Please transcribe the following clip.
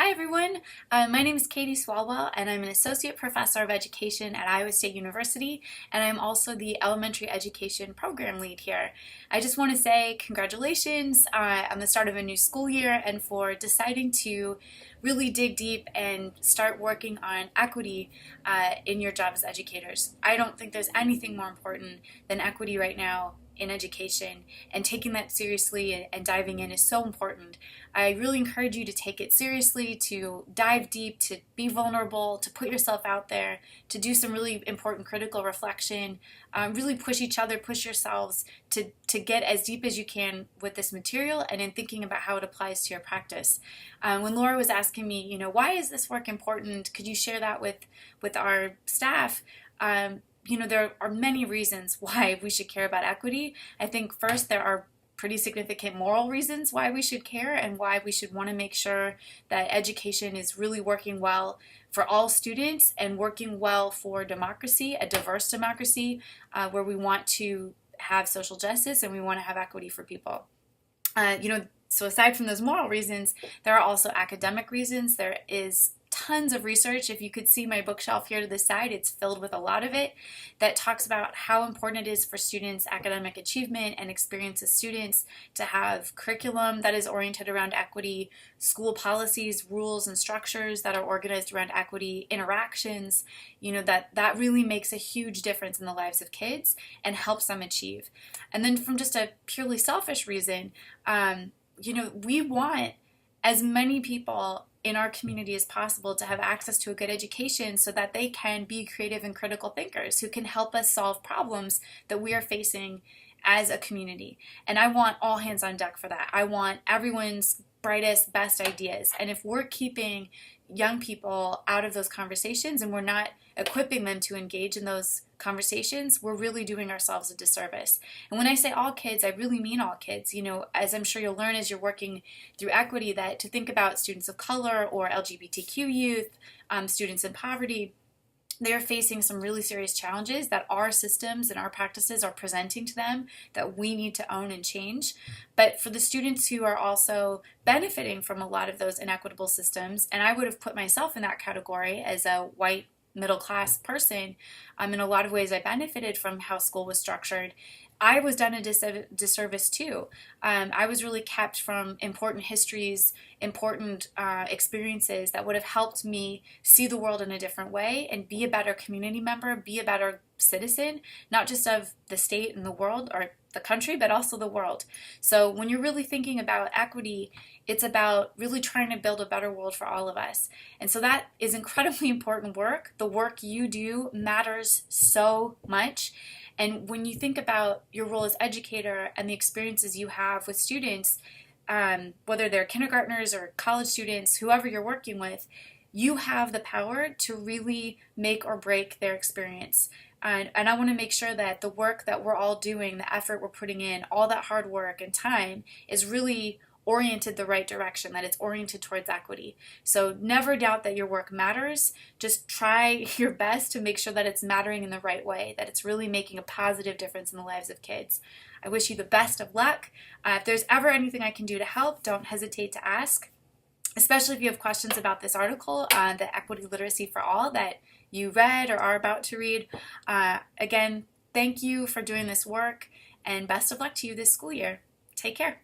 Hi everyone, my name is Katie Swalwell and I'm an Associate Professor of Education at Iowa State University, and I'm also the Elementary Education Program Lead here. I just want to say congratulations on the start of a new school year and for deciding to really dig deep and start working on equity in your job as educators. I don't think there's anything more important than equity right now in education, and taking that seriously and diving in is so important. I really encourage you to take it seriously, to dive deep, to be vulnerable, to put yourself out there, to do some really important critical reflection, really push each other, push yourselves to get as deep as you can with this material and in thinking about how it applies to your practice. When Laura was asking me, why is this work important? Could you share that with our staff? There are many reasons why we should care about equity. I think first there are pretty significant moral reasons why we should care and why we should want to make sure that education is really working well for all students and working well for democracy, a diverse democracy, where we want to have social justice and we want to have equity for people. So aside from those moral reasons, there are also academic reasons. There is tons of research. If you could see my bookshelf here to the side, it's filled with a lot of it that talks about how important it is for students' academic achievement and experience as students to have curriculum that is oriented around equity, school policies, rules, and structures that are organized around equity, interactions, that really makes a huge difference in the lives of kids and helps them achieve. And then from just a purely selfish reason, we want as many people in our community as possible to have access to a good education so that they can be creative and critical thinkers who can help us solve problems that we are facing as a community. And I want all hands on deck for that. I want everyone's brightest, best ideas. And if we're keeping young people out of those conversations and we're not equipping them to engage in those conversations, we're really doing ourselves a disservice. And when I say all kids, I really mean all kids. As I'm sure you'll learn as you're working through equity, that to think about students of color or LGBTQ youth, students in poverty, they are facing some really serious challenges that our systems and our practices are presenting to them that we need to own and change. But for the students who are also benefiting from a lot of those inequitable systems, and I would have put myself in that category as a white middle-class person, in a lot of ways I benefited from how school was structured. I was done a disservice too. I was really kept from important histories, important experiences that would have helped me see the world in a different way and be a better community member, be a better citizen, not just of the state and the world or the country, but also the world. So when you're really thinking about equity, it's about really trying to build a better world for all of us. And so that is incredibly important work. The work you do matters so much. And when you think about your role as educator and the experiences you have with students, whether they're kindergartners or college students, whoever you're working with, you have the power to really make or break their experience. And I want to make sure that the work that we're all doing, the effort we're putting in, all that hard work and time is really oriented the right direction, that it's oriented towards equity. So never doubt that your work matters. Just try your best to make sure that it's mattering in the right way, that it's really making a positive difference in the lives of kids. I wish you the best of luck. If there's ever anything I can do to help, don't hesitate to ask, especially if you have questions about this article, the Equity Literacy for All that you read or are about to read. Again, thank you for doing this work and best of luck to you this school year. Take care.